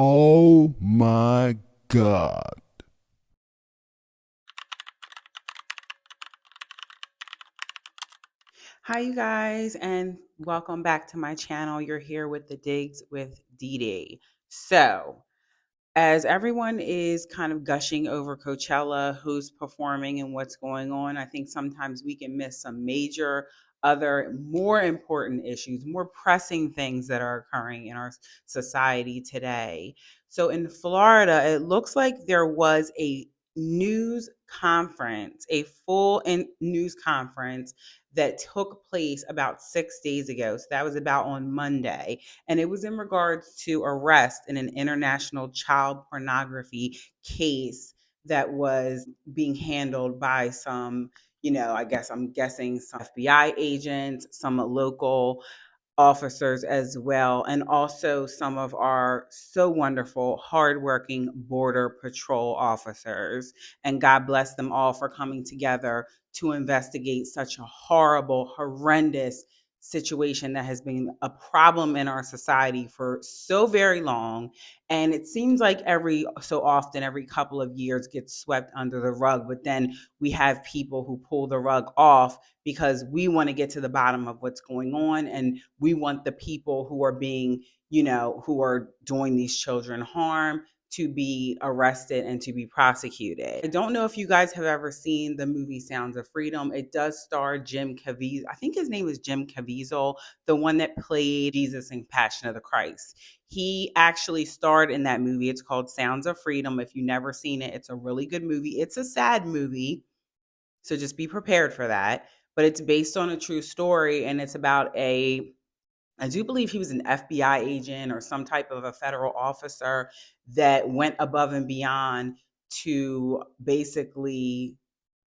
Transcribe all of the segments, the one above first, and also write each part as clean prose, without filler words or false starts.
Oh my God. Hi, you guys, and welcome back to my channel. You're here with the Digs with Dee Dee. So, as everyone is kind of gushing over Coachella, who's performing and what's going on, I think sometimes we can miss some major other more important issues, more pressing things that are occurring in our society today. So in Florida, it looks like there was a news conference, a news conference that took place about 6 days ago. So that was about on Monday, and it was in regards to arrest in an international child pornography case that was being handled by some, I guess I'm guessing some FBI agents, some local officers as well, and also some of our so wonderful, hardworking Border Patrol officers. And God bless them all for coming together to investigate such a horrible, horrendous situation that has been a problem in our society for so very long. And it seems like every so often, every couple of years, gets swept under the rug. But then we have people who pull the rug off because we want to get to the bottom of what's going on, and we want the people who are being, who are doing these children harm to be arrested and to be prosecuted. I don't know if you guys have ever seen the movie Sounds of Freedom. It does star Jim Caviezel. I think his name is Jim Caviezel, the one that played Jesus in Passion of the Christ. He actually starred in that movie. It's called Sounds of Freedom. If you've never seen it, it's a really good movie. It's a sad movie, so just be prepared for that. But it's based on a true story, and it's about I do believe he was an FBI agent or some type of a federal officer that went above and beyond to basically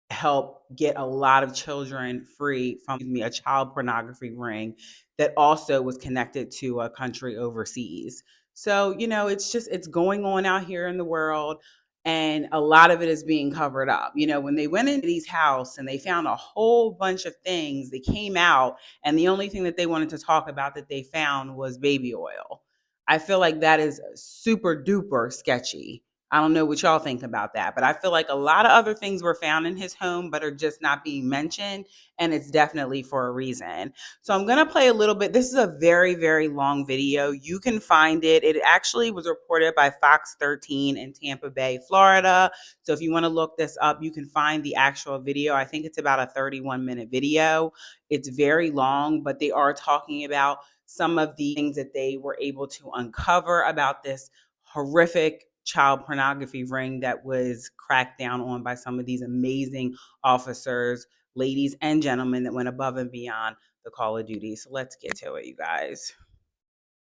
help get a lot of children free from a child pornography ring that also was connected to a country overseas. So, it's going on out here in the world, and a lot of it is being covered up. When they went into these house and they found a whole bunch of things, they came out, and the only thing that they wanted to talk about that they found was baby oil. I feel like that is super duper sketchy. I don't know what y'all think about that, but I feel like a lot of other things were found in his home but are just not being mentioned, and it's definitely for a reason. So I'm going to play a little bit. This is a very, very long video. You can find it. It actually was reported by Fox 13 in Tampa Bay, Florida. So if you want to look this up, you can find the actual video. I think it's about a 31-minute video. It's very long, but they are talking about some of the things that they were able to uncover about this horrific child pornography ring that was cracked down on by some of these amazing officers, ladies and gentlemen, that went above and beyond the call of duty. So let's get to it, you guys.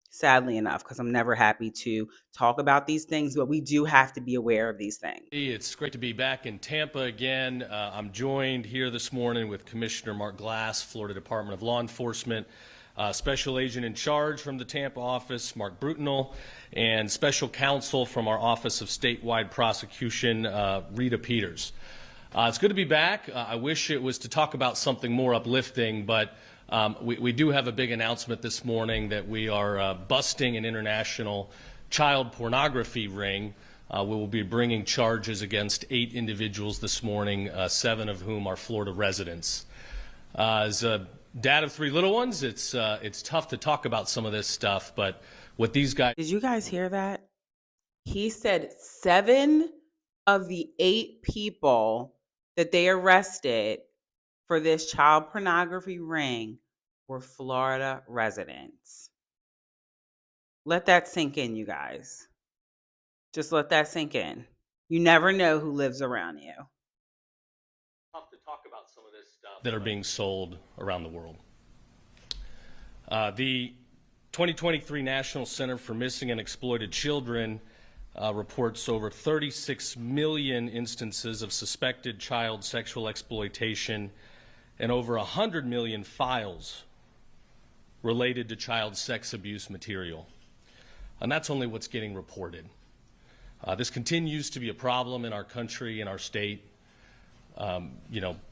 Sadly enough, because I'm never happy to talk about these things, but we do have to be aware of these things. It's great to be back in Tampa again. I'm joined here this morning with Commissioner Mark Glass, Florida Department of Law Enforcement, Special Agent in Charge from the Tampa office, Mark Brutinel, and Special Counsel from our Office of Statewide Prosecution, Rita Peters. It's good to be back. I wish it was to talk about something more uplifting, but we do have a big announcement this morning that we are busting an international child pornography ring. We will be bringing charges against 8 individuals this morning, 7 of whom are Florida residents. As a dad of 3 little ones, it's tough to talk about some of this stuff, but what these guys... Did you guys hear that? He said 7 of the 8 people that they arrested for this child pornography ring were Florida residents. Let that sink in, you guys. Just let that sink in. You never know who lives around you. Tough to talk about some of this stuff that are being sold around the world. The 2023 National Center for Missing and Exploited Children reports over 36 million instances of suspected child sexual exploitation and over 100 million files related to child sex abuse material. And that's only what's getting reported. This continues to be a problem in our country, in our state.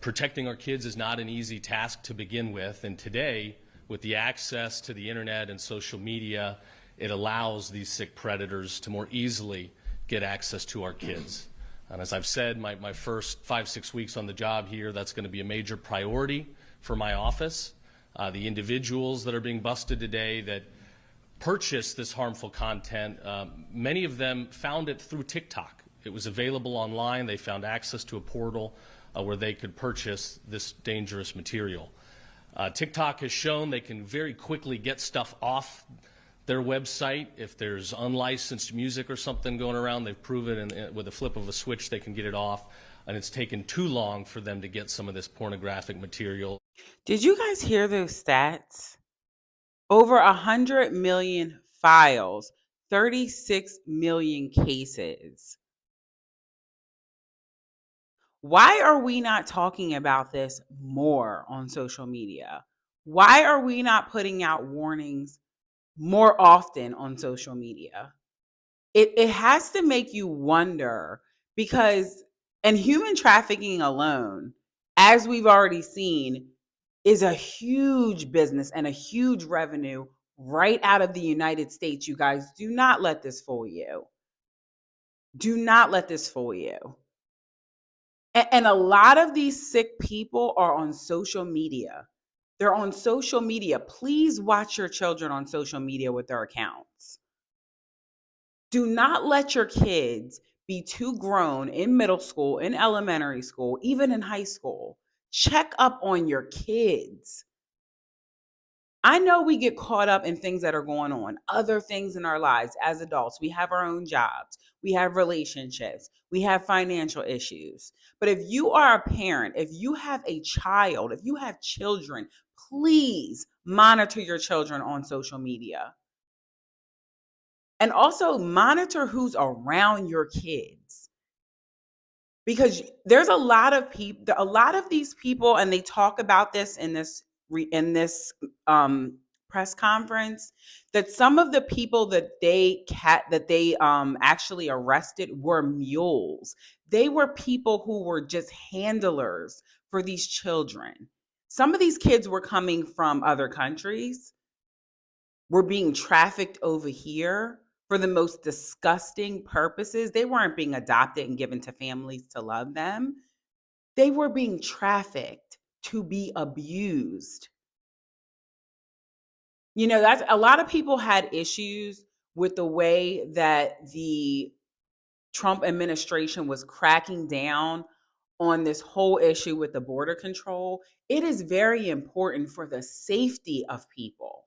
Protecting our kids is not an easy task to begin with, and today, with the access to the internet and social media it allows these sick predators to more easily get access to our kids. And as I've said, my first 5-6 weeks on the job here, that's going to be a major priority for my office. The individuals that are being busted today that purchase this harmful content, many of them found it through TikTok. It was available online. They found access to a portal where they could purchase this dangerous material. TikTok has shown they can very quickly get stuff off their website. If there's unlicensed music or something going around, they've proven with a flip of a switch they can get it off, and it's taken too long for them to get some of this pornographic material. Did you guys hear those stats? Over 100 million files, 36 million cases. Why are we not talking about this more on social media? Why are we not putting out warnings more often on social media? It has to make you wonder because, and human trafficking alone, as we've already seen, is a huge business and a huge revenue right out of the United States. You guys, do not let this fool you. Do not let this fool you. And a lot of these sick people are on social media. They're on social media. Please watch your children on social media with their accounts. Do not let your kids be too grown in middle school, in elementary school, even in high school. Check up on your kids. I know we get caught up in things that are going on, other things in our lives as adults. We have our own jobs, we have relationships, we have financial issues. But if you are a parent, if you have a child, if you have children, please monitor your children on social media. And also monitor who's around your kids. Because there's a lot of people, a lot of these people, and they talk about this in this press conference, that some of the people that they actually arrested were mules. They were people who were just handlers for these children. Some of these kids were coming from other countries, were being trafficked over here for the most disgusting purposes. They weren't being adopted and given to families to love them. They were being trafficked to be abused. You know, that's a lot of people had issues with the way that the Trump administration was cracking down on this whole issue with the border control. It is very important for the safety of people.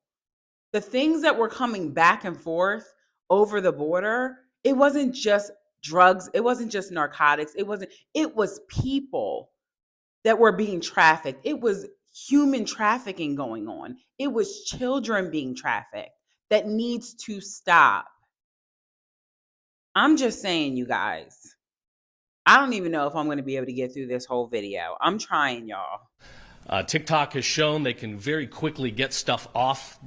The things that were coming back and forth over the border, it wasn't just drugs, it wasn't just narcotics, it was people that were being trafficked. It was human trafficking going on. It was children being trafficked. That needs to stop. I'm just saying, you guys. I don't even know if I'm going to be able to get through this whole video. I'm trying, y'all. TikTok has shown they can very quickly get stuff off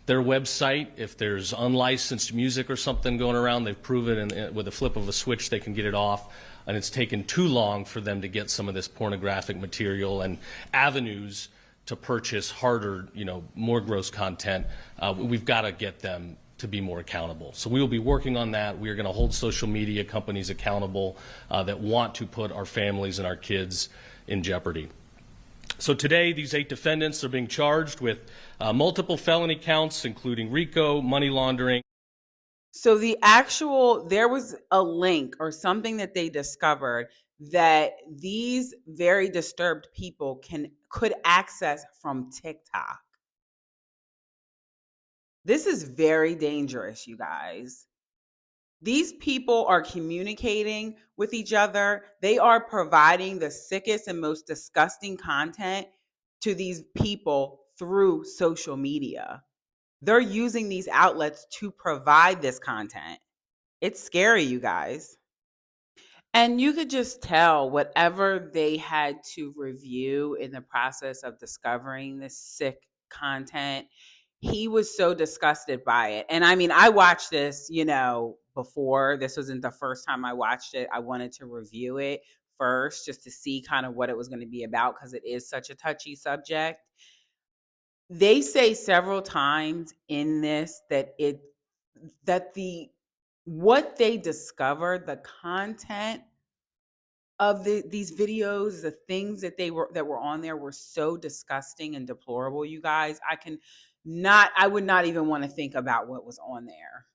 their website. If there's unlicensed music or something going around, they've proven with a flip of a switch they can get it off, and it's taken too long for them to get some of this pornographic material and avenues to purchase harder, more gross content. We've got to get them to be more accountable. So we will be working on that. We are going to hold social media companies accountable that want to put our families and our kids in jeopardy. So today, these 8 defendants are being charged with multiple felony counts, including RICO, money laundering. So there was a link or something that they discovered that these very disturbed people could access from TikTok. This is very dangerous, you guys. These people are communicating with each other. They are providing the sickest and most disgusting content to these people through social media. They're using these outlets to provide this content. It's scary, you guys. And you could just tell whatever they had to review in the process of discovering this sick content, he was so disgusted by it. And I mean, I watched this, before. This wasn't the first time I watched it. I wanted to review it first just to see kind of what it was going to be about because it is such a touchy subject. They say several times in this that that what they discovered, the content of these videos, the things that were on there were so disgusting and deplorable, you guys. I would not even want to think about what was on there.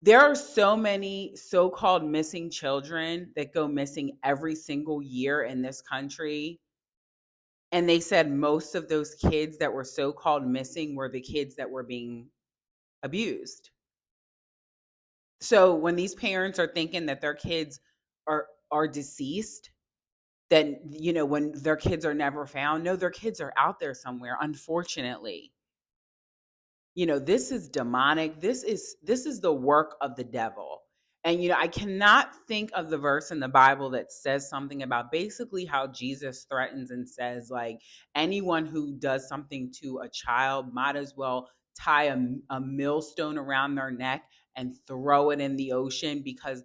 There are so many so-called missing children that go missing every single year in this country. And they said most of those kids that were so-called missing were the kids that were being abused. So when these parents are thinking that their kids are deceased, then when their kids are never found, no, their kids are out there somewhere, unfortunately. This is demonic. This is the work of the devil. And I cannot think of the verse in the Bible that says something about basically how Jesus threatens and says, like, anyone who does something to a child might as well tie a millstone around their neck and throw it in the ocean, because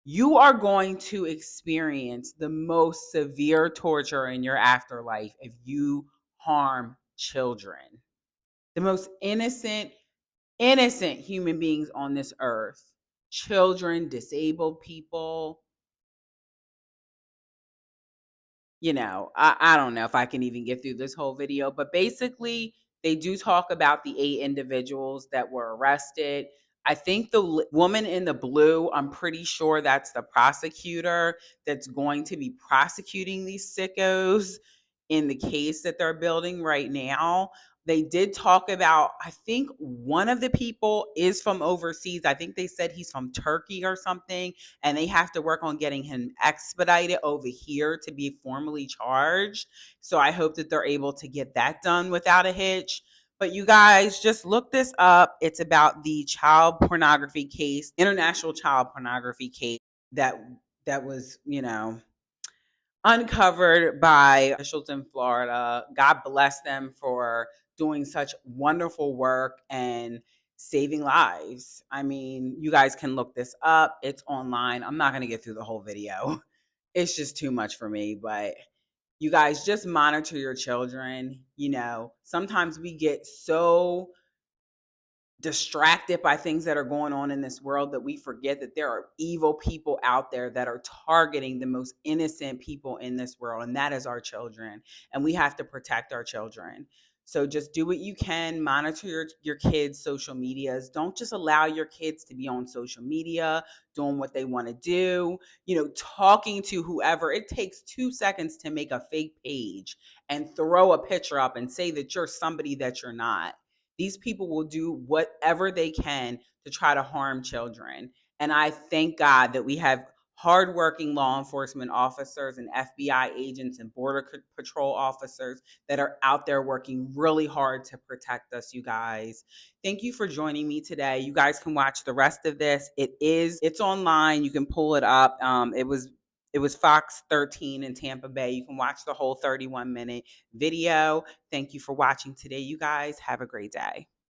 you are going to experience the most severe torture in your afterlife if you harm children. The most innocent human beings on this earth, children, disabled people. I don't know if I can even get through this whole video, but basically they do talk about the 8 individuals that were arrested. I think the woman in the blue, I'm pretty sure that's the prosecutor that's going to be prosecuting these sickos in the case that they're building right now. They did talk about, I think one of the people is from overseas. I think they said he's from Turkey or something, and they have to work on getting him expedited over here to be formally charged. So I hope that they're able to get that done without a hitch. But you guys, just look this up. It's about the child pornography case, international child pornography case that was, uncovered by officials in Florida. God bless them for doing such wonderful work and saving lives. I mean, you guys can look this up. It's online. I'm not going to get through the whole video. It's just too much for me, but you guys just monitor your children. Sometimes we get so distracted by things that are going on in this world that we forget that there are evil people out there that are targeting the most innocent people in this world, and that is our children. And we have to protect our children. So just do what you can, monitor your kids' social medias. Don't just allow your kids to be on social media doing what they want to do, talking to whoever. It takes 2 seconds to make a fake page and throw a picture up and say that you're somebody that you're not. These people will do whatever they can to try to harm children. And I thank God that we have hardworking law enforcement officers and FBI agents and Border Patrol officers that are out there working really hard to protect us, you guys. Thank you for joining me today. You guys can watch the rest of this. It's online. You can pull it up. It was Fox 13 in Tampa Bay. You can watch the whole 31-minute video. Thank you for watching today, you guys. Have a great day.